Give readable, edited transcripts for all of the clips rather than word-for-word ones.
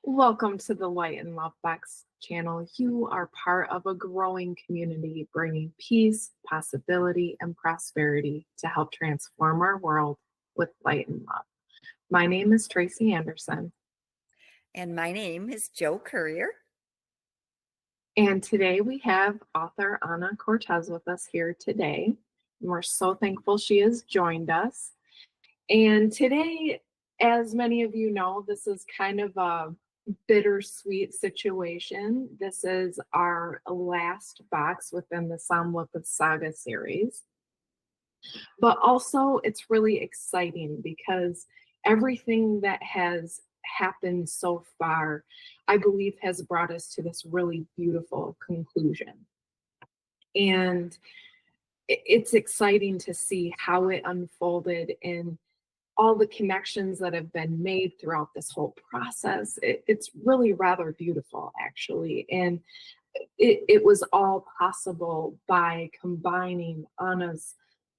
Welcome to the Light and Love Box channel. You are part of a growing community bringing peace, possibility, and prosperity to help transform our world with light and love. My name is Tracy Anderson. And my name is Jo Courier. And today we have author Ana Cortez with us here today. And we're so thankful she has joined us. And today, as many of you know, this is kind of a bittersweet situation. This is our last box within the Somlipith saga series. But also it's really exciting because everything that has happened so far, I believe, has brought us to this really beautiful conclusion. And it's exciting to see how it unfolded and all the connections that have been made throughout this whole process. It's really rather beautiful, actually. And it was all possible by combining Ana's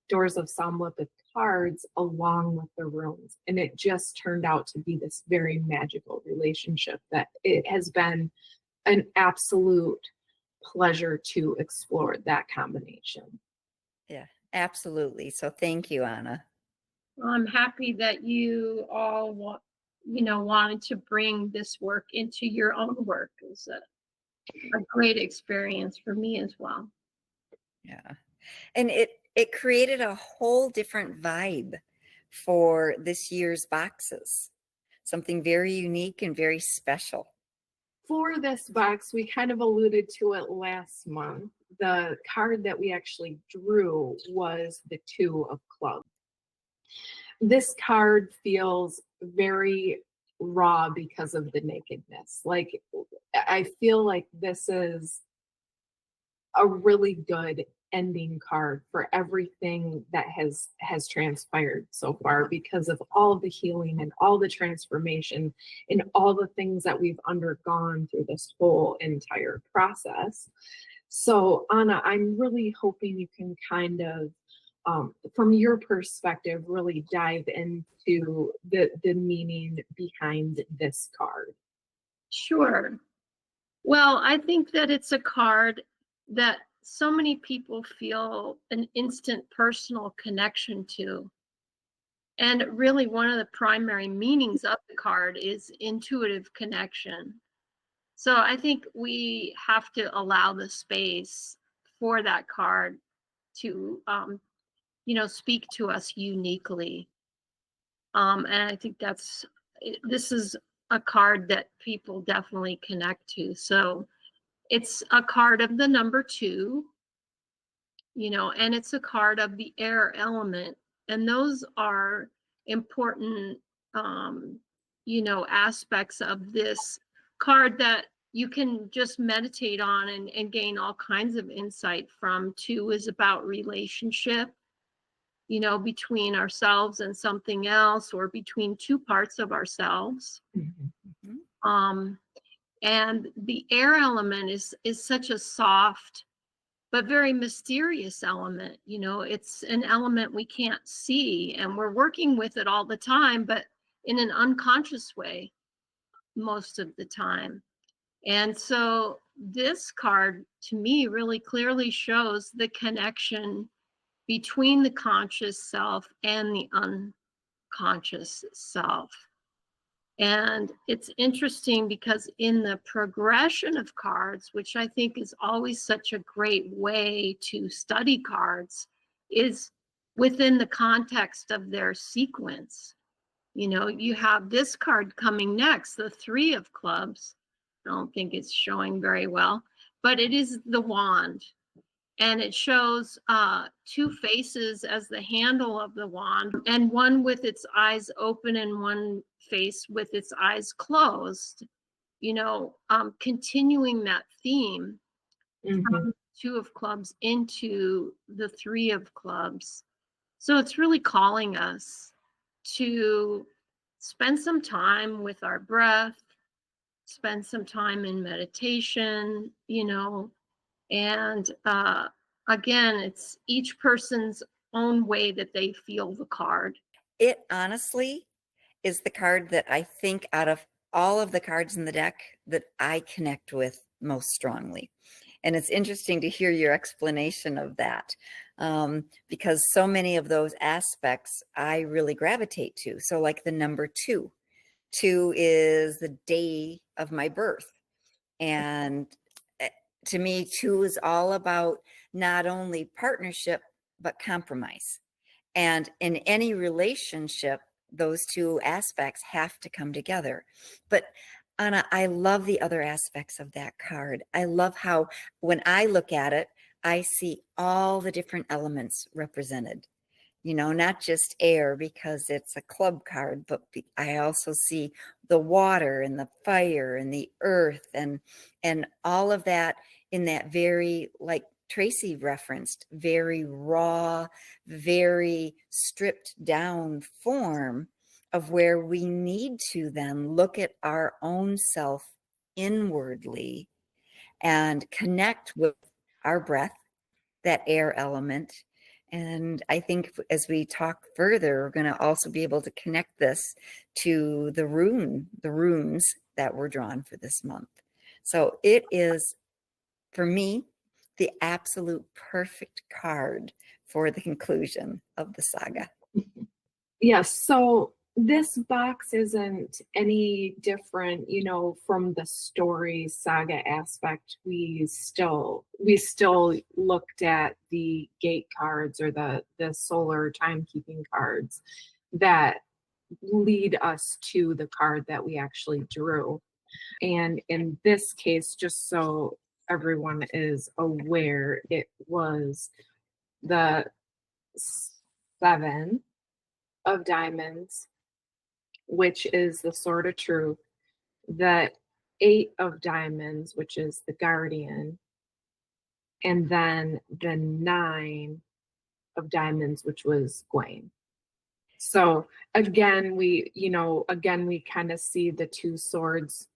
Doors of Somlipith cards along with the runes. And it just turned out to be this very magical relationship that it has been an absolute pleasure to explore that combination. Yeah, absolutely. So thank you, Ana. I'm happy that you all wanted to bring this work into your own work. It's a great experience for me as well. Yeah. And it created a whole different vibe for this year's boxes. Something very unique and very special. For this box, we kind of alluded to it last month. The card that we actually drew was the Two of Clubs. This card feels very raw because of the nakedness. Like, I feel like this is a really good ending card for everything that has transpired so far, because of all of the healing and all the transformation and all the things that we've undergone through this whole entire process. So Ana, I'm really hoping you can kind of from your perspective, really dive into the meaning behind this card. Sure. Well, I think that it's a card that so many people feel an instant personal connection to. And really, one of the primary meanings of the card is intuitive connection. So I think we have to allow the space for that card to speak to us uniquely. And I think this is a card that people definitely connect to. So it's a card of the number 2, and it's a card of the air element. And those are important, aspects of this card that you can just meditate on and gain all kinds of insight from. 2 is about relationship, between ourselves and something else, or between two parts of ourselves. Mm-hmm. And the air element is such a soft but very mysterious element. It's an element we can't see, and we're working with it all the time, but in an unconscious way most of the time. And so this card, to me, really clearly shows the connection between the conscious self and the unconscious self. And it's interesting because in the progression of cards, which I think is always such a great way to study cards, is within the context of their sequence. You have this card coming next, the 3 of Clubs. I don't think it's showing very well, but it is the wand. And it shows 2 faces as the handle of the wand, and one with its eyes open and one face with its eyes closed, continuing that theme from 2 of Clubs into the 3 of Clubs. So it's really calling us to spend some time with our breath, spend some time in meditation, and again, it's each person's own way that they feel the card. It honestly is the card that I think out of all of the cards in the deck that I connect with most strongly. And it's interesting to hear your explanation of that, because so many of those aspects I really gravitate to. So like the number 2. 2 is the day of my birth. And to me, 2 is all about not only partnership, but compromise. And in any relationship, those 2 aspects have to come together. But Anna, I love the other aspects of that card. I love how when I look at it, I see all the different elements represented. Not just air because it's a club card, but I also see the water and the fire and the earth and all of that in that very, like Tracy referenced, very raw, very stripped down form of where we need to then look at our own self inwardly and connect with our breath, that air element. And I think as we talk further, we're going to also be able to connect this to the runes that were drawn for this month. So it is, for me, the absolute perfect card for the conclusion of the saga. Yes, so this box isn't any different, from the story saga aspect. We still looked at the gate cards or the solar timekeeping cards that lead us to the card that we actually drew. And in this case, just so everyone is aware, it was the 7 of diamonds, which is the sword of truth, the 8 of diamonds, which is the guardian, and then the 9 of diamonds, which was Gwen. So again, we kind of see the 2 swords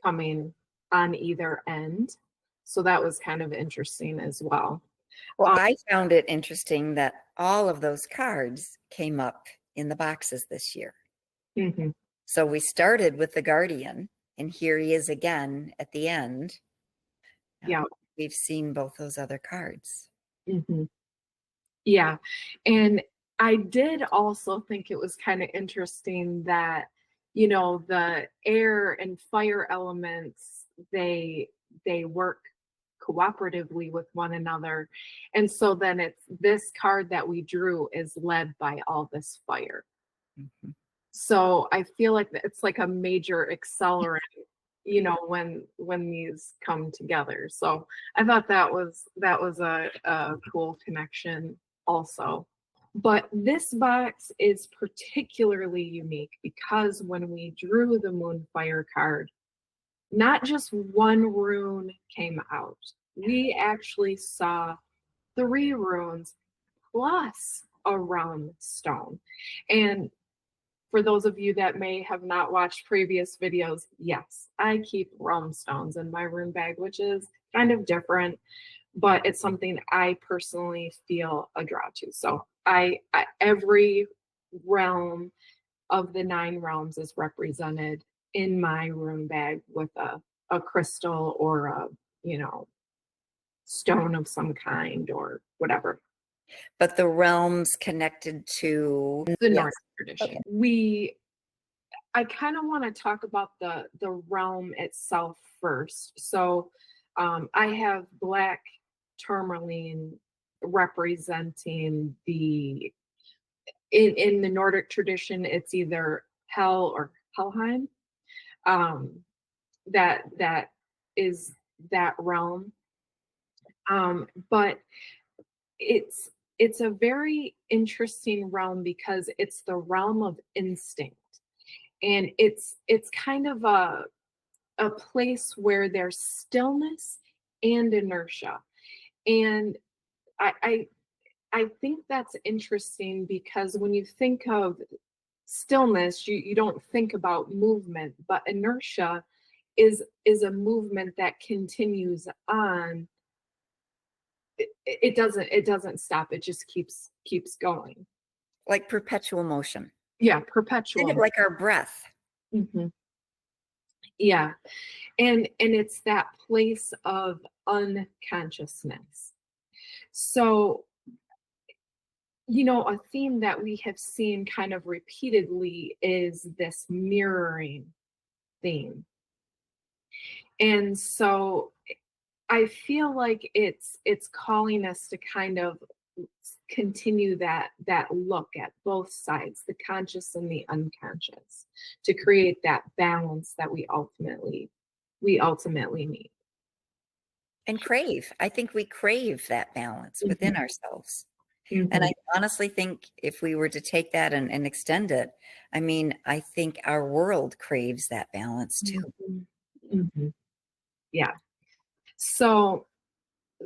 coming on either end. So that was kind of interesting as well. Well, I found it interesting that all of those cards came up in the boxes this year. Mm-hmm. So we started with the Guardian, and here he is again at the end. Yeah. We've seen both those other cards. Mm-hmm. Yeah. And I did also think it was kind of interesting that, the air and fire elements, they work cooperatively with one another. And so then it's this card that we drew is led by all this fire. Mm-hmm. So I feel like it's like a major accelerant, when these come together. So I thought that was a cool connection also. But this box is particularly unique because when we drew the Moonfire card, not just one rune came out. We actually saw 3 runes plus a realm stone. And for those of you that may have not watched previous videos, yes, I keep realm stones in my rune bag, which is kind of different, but it's something I personally feel a draw to. So I every realm of the 9 realms is represented in my rune bag with a crystal or a stone of some kind or whatever. But the realms connected to The yes. Nordic tradition. Okay. I kind of want to talk about the realm itself first. So I have black tourmaline representing in the Nordic tradition, it's either Hel or Helheim. That is that realm. But it's a very interesting realm because it's the realm of instinct. And it's kind of a place where there's stillness and inertia. And I think that's interesting because when you think of stillness, you don't think about movement, but inertia is a movement that continues on. It doesn't stop. It just keeps going. Like perpetual motion. Yeah, perpetual. Kind of like our breath. Mhm. Yeah. And it's that place of unconsciousness. So, a theme that we have seen kind of repeatedly is this mirroring theme. And so I feel like it's calling us to kind of continue that look at both sides, the conscious and the unconscious, to create that balance that we ultimately need. And crave. I think we crave that balance within Mhm, ourselves. And mhm, I honestly think if we were to take that and extend it, I mean, I think our world craves that balance too. mhm, mhm. Yeah. So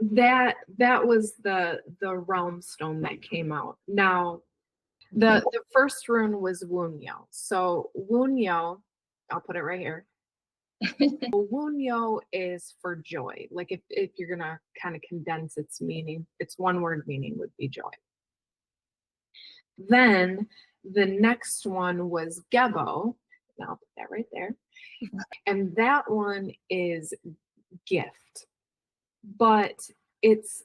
that was the realm stone that came out. Now, the first rune was Wunjo. So Wunjo, I'll put it right here. Wunjo is for joy. Like if you're gonna kind of condense its meaning, its one word meaning would be joy. Then the next one was Gebo. And I'll put that right there. And that one is gift. But it's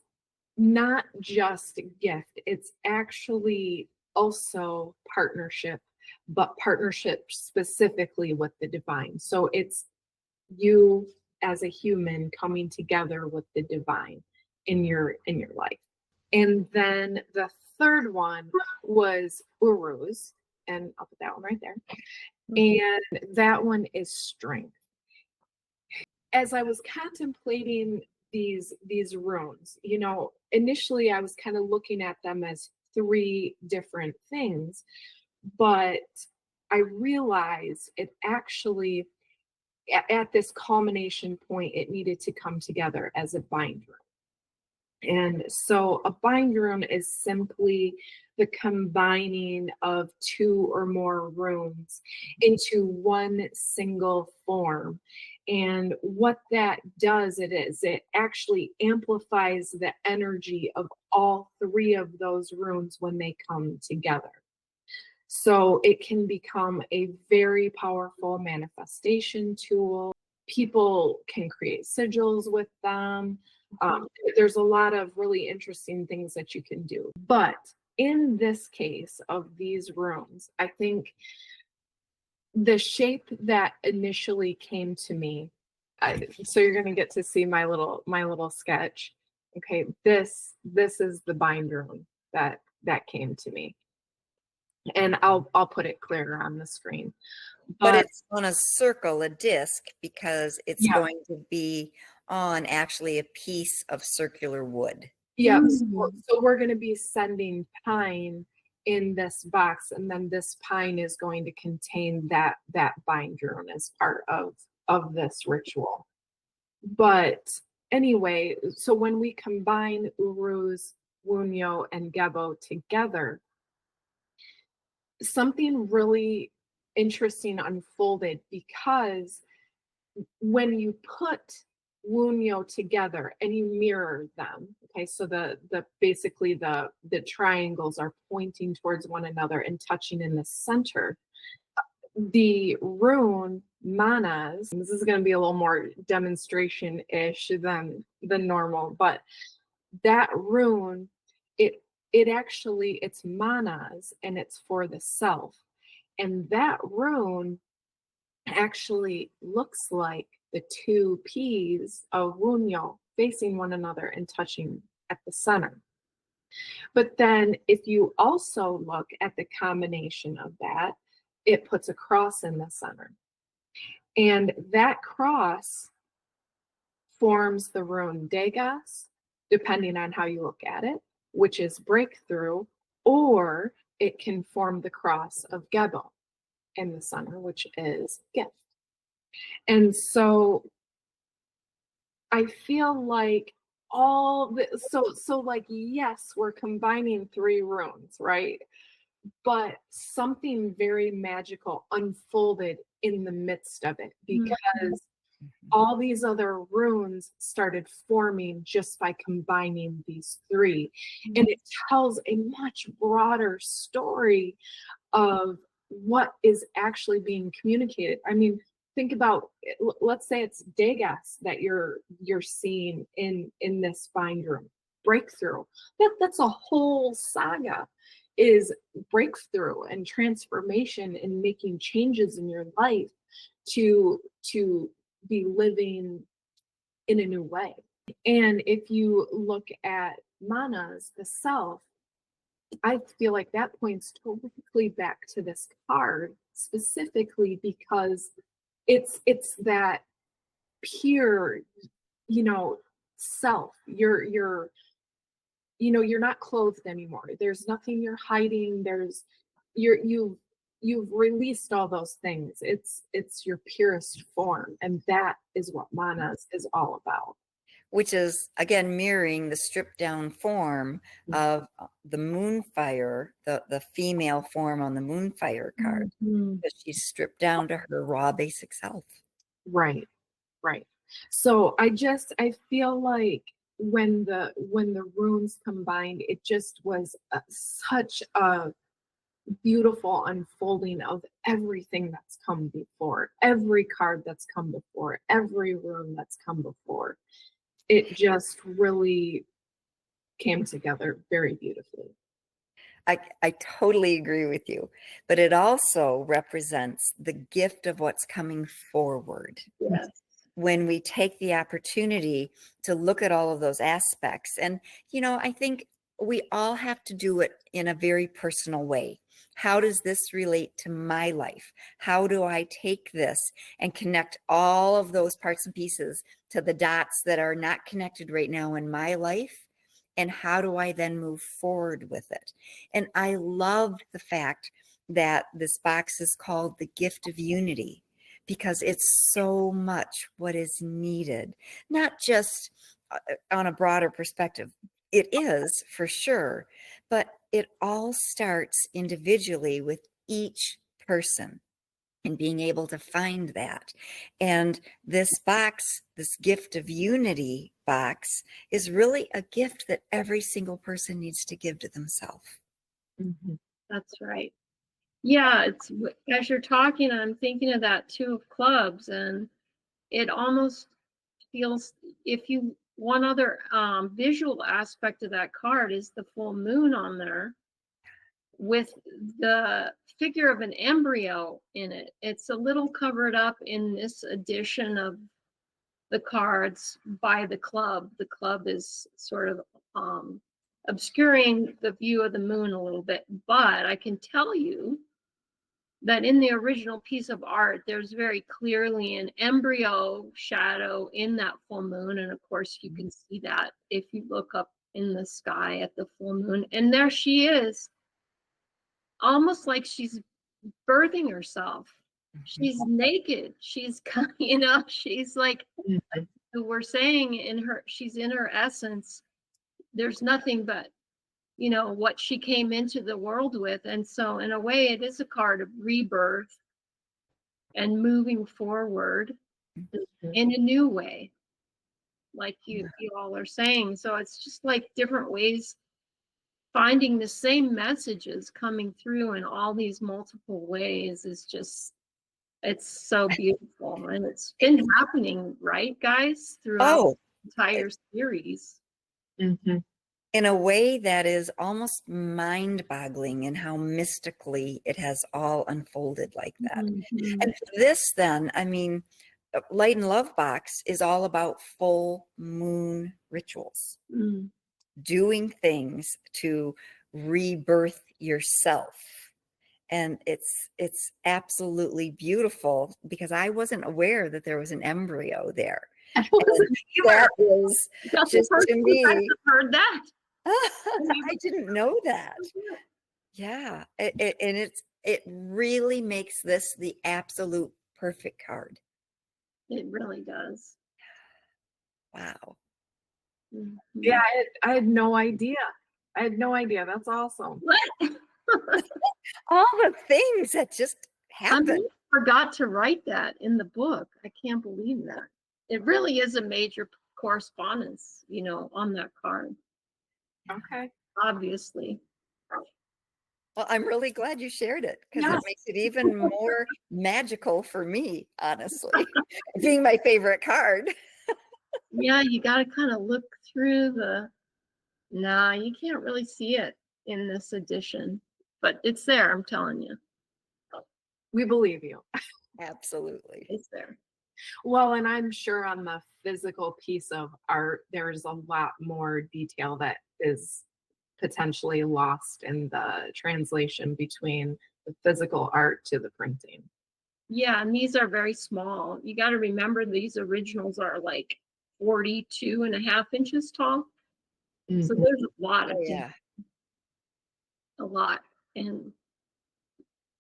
not just gift, it's actually also partnership, but partnership specifically with the divine. So it's you as a human coming together with the divine in your life. And then the third one was Uruz, and I'll put that one right there. And that one is strength. As I was contemplating these runes, initially I was kind of looking at them as three different things, but I realized it actually at this culmination point it needed to come together as a bind rune. And so a bind rune is simply the combining of two or more runes into one single form. And what that does, it actually amplifies the energy of all three of those runes when they come together. So it can become a very powerful manifestation tool. People can create sigils with them. There's a lot of really interesting things that you can do. But in this case of these runes, I think the shape that initially came to me, so you're going to get to see my little sketch. Okay, this is the bind rune that came to me, and I'll put it clearer on the screen. But But it's on a circle, a disc, because it's yeah, going to be on actually a piece of circular wood. yeah. So we're going to be sending pine in this box, and then this pine is going to contain that bind rune as part of this ritual. But anyway, so when we combine Uruz, Wunjo, and Gebo together, something really interesting unfolded because when you put Wunjo together and you mirror them, okay, so the basically the triangles are pointing towards one another and touching in the center. The rune manas, this is going to be a little more demonstration-ish than normal, but that rune, it actually it's manas and it's for the self. And that rune actually looks like the two P's of Wunjo facing one another and touching at the center. But then if you also look at the combination of that, it puts a cross in the center. And that cross forms the rune Degas, depending on how you look at it, which is breakthrough, or it can form the cross of Gebo in the center, which is gift. And so I feel like so like yes, we're combining three runes, right? But something very magical unfolded in the midst of it because all these other runes started forming just by combining these three. And it tells a much broader story of what is actually being communicated. I mean, think about let's say it's Dagas that you're seeing in this bind room. Breakthrough. That's a whole saga, is breakthrough and transformation and making changes in your life to be living in a new way. And if you look at manas, the self, I feel like that points totally back to this card specifically because it's that pure, you know, self. You're you're not clothed anymore. There's nothing you're hiding. You've released all those things. It's your purest form, and that is what manas is all about. Which is again mirroring the stripped down form of the moonfire, the female form on the moonfire card, because she's stripped down to her raw basic self. Right, right. So I feel like when the runes combined, it just was such a beautiful unfolding of everything that's come before, every card that's come before, every rune that's come before. It just really came together very beautifully. I totally agree with you, but it also represents the gift of what's coming forward. Yes. When we take the opportunity to look at all of those aspects. And, I think we all have to do it in a very personal way. How does this relate to my life? How do I take this and connect all of those parts and pieces to the dots that are not connected right now in my life? And how do I then move forward with it? And I loved the fact that this box is called the gift of unity, because it's so much what is needed, not just on a broader perspective. It is for sure, but it all starts individually with each person and being able to find that. And this box, this gift of unity box, is really a gift that every single person needs to give to themselves. Mm-hmm. That's right. Yeah, it's as you're talking, I'm thinking of that Two of Clubs, and it almost feels, if you, one other visual aspect of that card is the full moon on there with the figure of an embryo in it. It's a little covered up in this edition of the cards by the club. The club is sort of obscuring the view of the moon a little bit, but I can tell you that in the original piece of art, there's very clearly an embryo shadow in that full moon. And of course, you can see that if you look up in the sky at the full moon. And there she is, almost like she's birthing herself. She's naked. She's, she's like, we're saying she's in her essence. There's nothing but what she came into the world with. And so in a way, it is a card of rebirth and moving forward in a new way, like you all are saying. So it's just like different ways, finding the same messages coming through in all these multiple ways is just, it's so beautiful. And it's been happening, right, guys, throughout the entire series. Mm-hmm. In a way that is almost mind-boggling in how mystically it has all unfolded like that. Mm-hmm. And this then, I mean, Light and Love Box is all about full moon rituals, doing things to rebirth yourself. And it's absolutely beautiful, because I wasn't aware that there was an embryo there. That is just, to me, I've heard that. I didn't know that. Yeah, it really makes this the absolute perfect card. It really does. Wow. Mm-hmm. Yeah, I had no idea. I had no idea. That's awesome. What? All the things that just happened. I forgot to write that in the book. I can't believe that. It really is a major correspondence, on that card. Okay. Obviously. Well, I'm really glad you shared it because it Yes. makes it even more magical for me, honestly. Being my favorite card. Yeah, you got to kind of look through the. Nah, you can't really see it in this edition, but it's there. I'm telling you, We believe you. Absolutely. it's there. Well, and I'm sure on the physical piece of art, there's a lot more detail that is potentially lost in the translation between the physical art to the printing. Yeah, and these are very small. You got to remember these originals are like 42.5 inches tall. So Mhm. there's a lot Oh, of yeah. a lot. And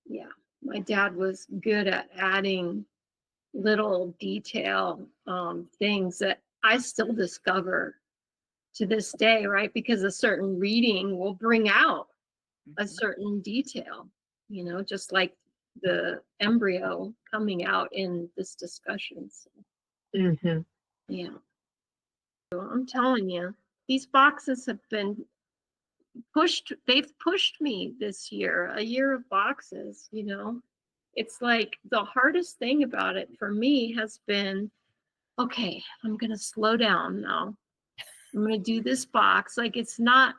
yeah, my dad was good at adding little detail things that I still discover to this day, right? Because a certain reading will bring out a Mhm. certain detail, just like the embryo coming out in this discussion. So, Mhm. yeah, so I'm telling you, these boxes have been they've pushed me this year, a year of boxes. It's like the hardest thing about it for me has been, okay, I'm going to slow down now. I'm going to do this box. Like it's not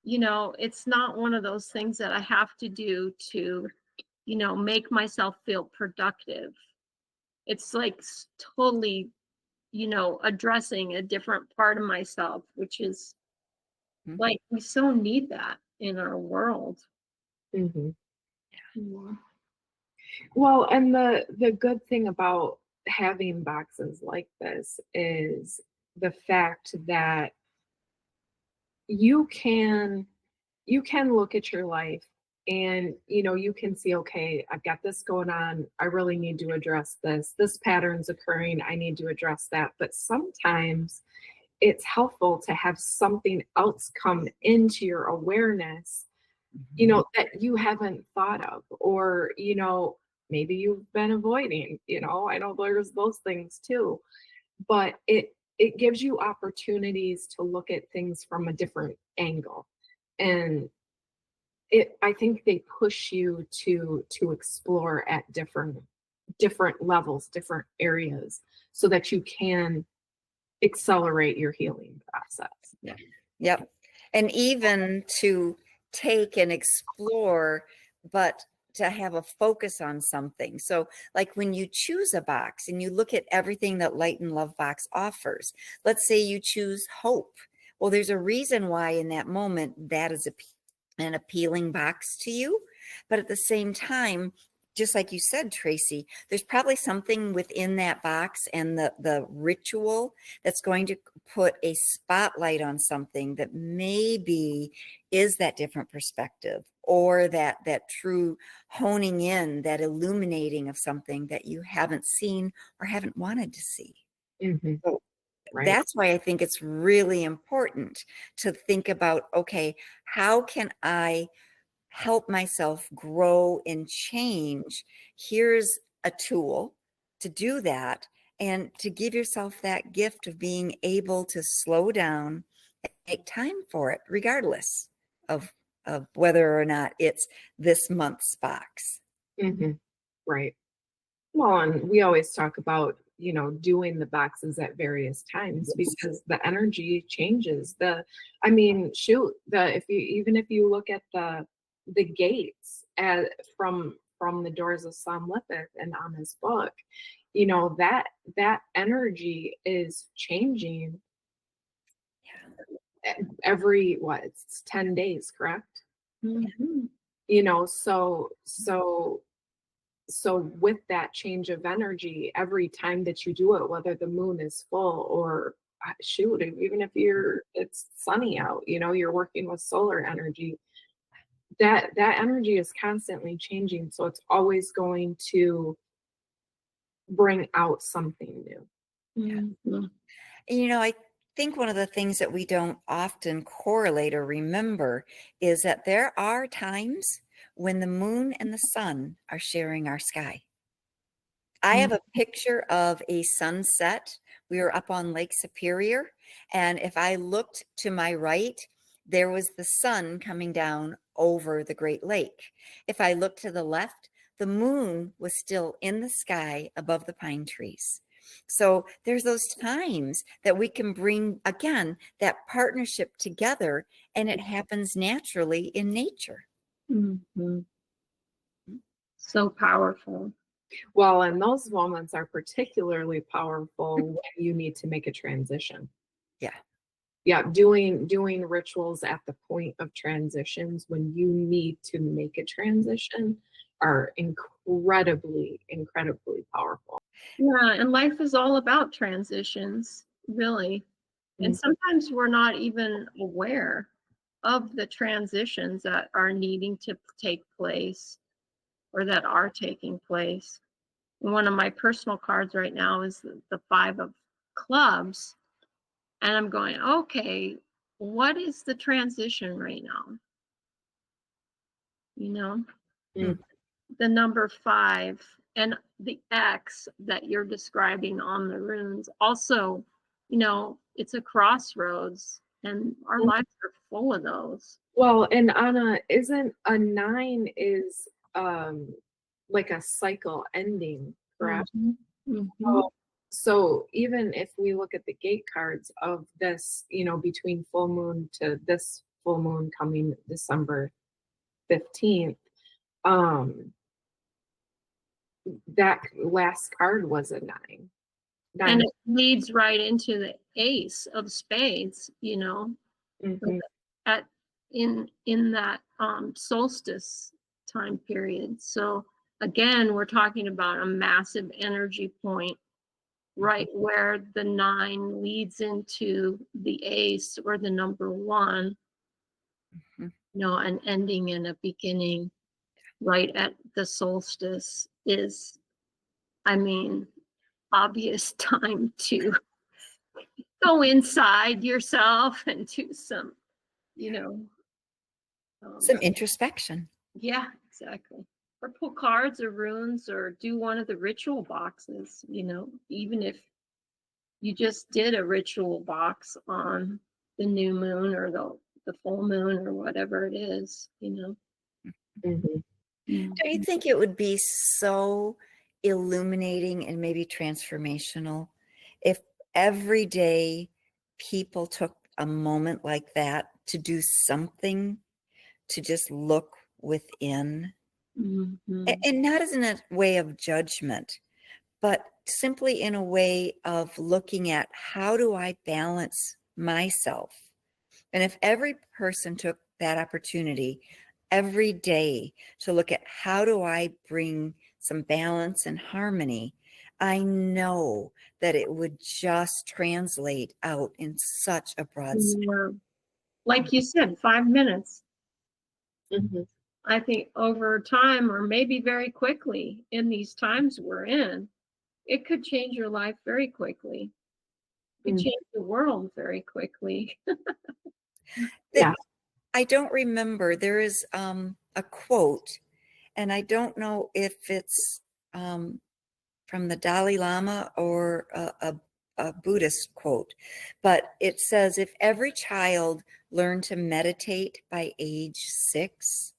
one of those things that I have to do to, make myself feel productive. It's like totally, addressing a different part of myself, which is Mhm. like we so need that in our world. Mhm. Yeah. Well, and the good thing about having boxes like this is the fact that you can you can look at your life and you can see, okay, I've got this going on, I really need to address this pattern's occurring, I need to address that. But sometimes it's helpful to have something else come into your awareness, Mhm. that you haven't thought of, or maybe you've been avoiding. I know there's those things too, but it gives you opportunities to look at things from a different angle. And I think they push you to explore at different levels, different areas, so that you can accelerate your healing process. Yeah. Yep. And even to take and explore, but to have a focus on something. So, like when you choose a box and you look at everything that Light and Love Box offers, let's say you choose hope. Well, there's a reason why in that moment that is an appealing box to you. But at the same time, just like you said, Tracy, there's probably something within that box and the ritual that's going to put a spotlight on something that maybe is that different perspective, or that true honing in, that illuminating of something that you haven't seen or haven't wanted to see. Hmm. So Right. that's why I think it's really important to think about, okay, how can I help myself grow and change? Here's a tool to do that, and to give yourself that gift of being able to slow down and make time for it, regardless of whether or not it's this month's box. Hmm. Right. Well, and we always talk about, doing the boxes at various times Yes. because the energy changes. I mean, shoot, even if you look at the gates from the Doors of Somlipith and Anna's book, that energy is changing every, what, it's 10 days, correct? Mhm. So with that change of energy, every time that you do it, whether the moon is full or shoot, even if it's sunny out, you're working with solar energy, that energy is constantly changing. So it's always going to bring out something new. Mhm. I think one of the things that we don't often correlate or remember is that there are times when the moon and the sun are sharing our sky. I have a picture of a sunset. We were up on Lake Superior, and if I looked to my right, there was the sun coming down over the Great Lake. If I look to the left, the moon was still in the sky above the pine trees. So there's those times that we can bring, again, that partnership together, and it happens naturally in nature. Mhm. So powerful. Well, and those moments are particularly powerful when you need to make a transition. Yeah. Yeah, doing rituals at the point of transitions when you need to make a transition are incredibly, incredibly powerful. Yeah, and life is all about transitions, really. And Mm. sometimes we're not even aware of the transitions that are needing to take place or that are taking place. And one of my personal cards right now is the Five of Clubs. And I'm going, okay, what is the transition right now? You know, Mm. the number 5 and the X that you're describing on the runes. Also, it's a crossroads, and our Mm. lives are full of those. Well, and Anna, isn't a 9 is like a cycle ending, correct? Mhm. Mhm. So, so even if we look at the gate cards of this, between full moon to this full moon coming December 15th, um, that last card was a 9. And 9. it leads right into the Ace of Spades, Mhm. at in that solstice time period. So again, we're talking about a massive energy point right where the 9 leads into the Ace or the number 1, Mhm. and ending in a beginning right at the solstice is, I mean, obvious time to go inside yourself and do some, you know, Some um, introspection. yeah, exactly. Or pull cards or runes or do one of the ritual boxes, even if you just did a ritual box on the new moon or the full moon or whatever it is. Mhm. Do you Mhm. think it would be so illuminating and maybe transformational if every day people took a moment like that to do something to just look within? Mhm. And not as in a way of judgment, but simply in a way of looking at how do I balance myself? And if every person took that opportunity every day to look at how do I bring some balance and harmony, I know that it would just translate out in such a broad sense. Yeah. Like you said, 5 minutes. Mhm. I think over time, or maybe very quickly in these times we're in, it could change your life very quickly. It could Mm. change the world very quickly. That Yeah. I don't remember. There is a quote, and I don't know if it's um, from the Dalai Lama or a Buddhist quote, but it says if every child learned to meditate by age 6,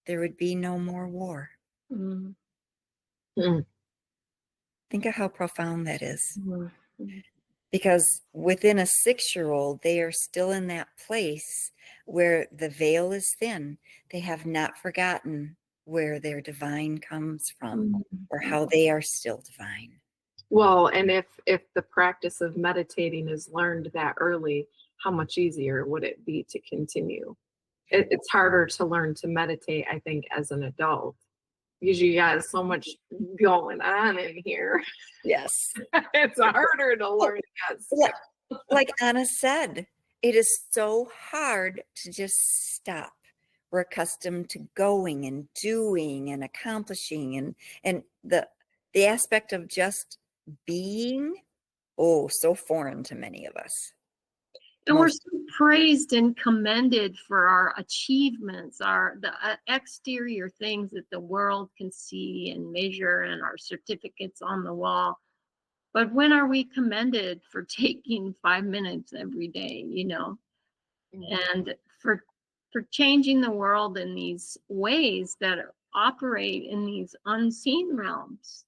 there would be no more war. Mm, Mm. Think of how profound that is. mm, mm, Because within a 6-year-old, they are still in that place where the veil is thin. They have not forgotten where their divine comes from mm, or mm. how they are still divine. Well, and if the practice of meditating is learned that early, how much easier would it be to continue? It's harder to learn to meditate, I think, as an adult because you got so much going on in here. Yes. It's harder to Oh, learn that li- stuff. like Anna said, it is so hard to just stop. We're accustomed to going and doing and accomplishing and the aspect of just being, oh, so foreign to many of us. And we're Most. so praised and commended for our achievements, the exterior things that the world can see and measure, and our certificates on the wall. But when are we commended for taking 5 minutes every day, Mhm. and for for changing the world in these ways that operate in these unseen realms,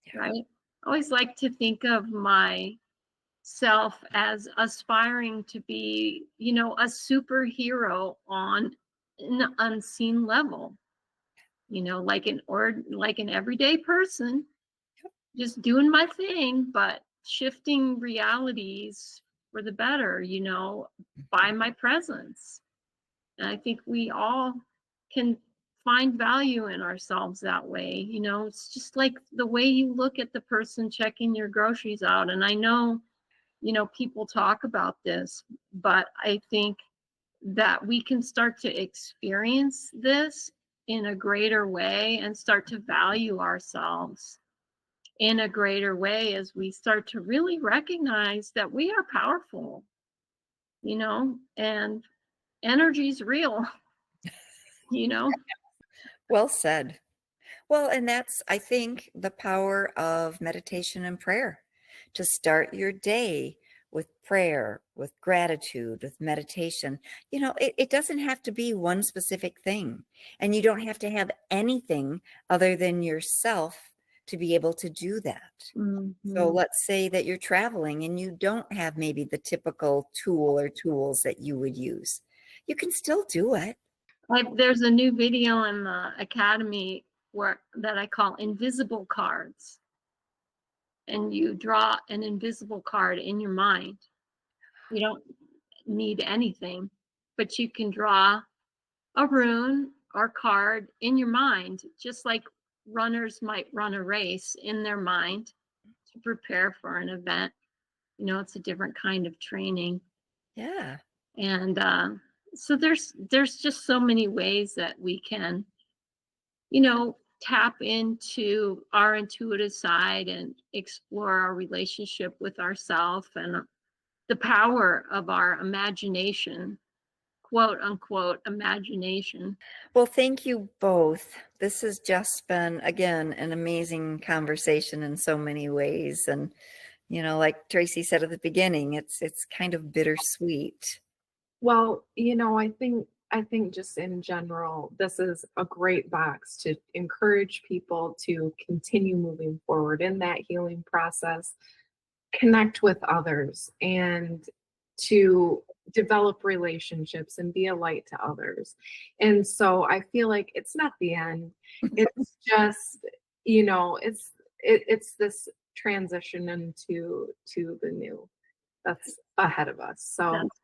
Yeah. right? I always like to think of myself as aspiring to be, you know, a superhero on an unseen level, you know, like an everyday person, just doing my thing, but shifting realities for the better, you know, by my presence. And I think we all can find value in ourselves that way. You know, it's just like the way you look at the person checking your groceries out. And I know, you know, people talk about this, but I think that we can start to experience this in a greater way and start to value ourselves in a greater way as we start to really recognize that we are powerful, you know, and energy's real, you know. Well said. Well, and that's, I think, the power of meditation and prayer, to start your day with prayer, with gratitude, with meditation. You know, it doesn't have to be one specific thing, and you don't have to have anything other than yourself to be able to do that. So Mhm. let's say that you're traveling and you don't have maybe the typical tool or tools that you would use. You can still do it. There's a new video in the academy that I call invisible cards, and you draw an invisible card in your mind. You don't need anything, but you can draw a rune or card in your mind, just like runners might run a race in their mind to prepare for an event. You know, it's a different kind of training. Yeah. And so there's just so many ways that we can, you know, tap into our intuitive side and explore our relationship with ourself and the power of our imagination, quote unquote imagination. Well, thank you both. This has just been, again, an amazing conversation in so many ways. And, you know, like Tracy said at the beginning, it's kind of bittersweet. Well, you know, I think just in general, this is a great box to encourage people to continue moving forward in that healing process, connect with others, and to develop relationships and be a light to others. And so I feel like it's not the end. It's just, you know, it's this transition into the new that's ahead of us. So That's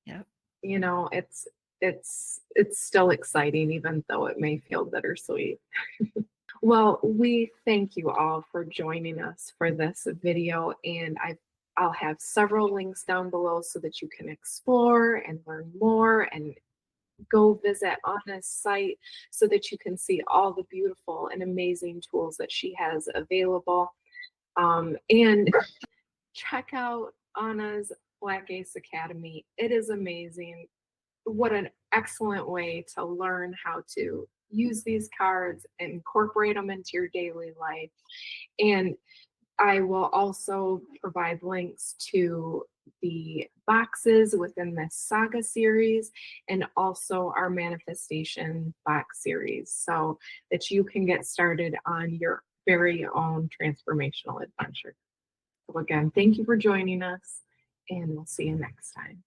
Yeah. you know, it's still exciting, even though it may feel bittersweet. Well, we thank you all for joining us for this video, and I'll have several links down below so that you can explore and learn more and go visit Anna's site so that you can see all the beautiful and amazing tools that she has available. And check out Anna's Black Ace Academy. It is amazing. What an excellent way to learn how to use these cards and incorporate them into your daily life. And I will also provide links to the boxes within this saga series and also our manifestation box series so that you can get started on your very own transformational adventure. So again, thank you for joining us, and we'll see you next time.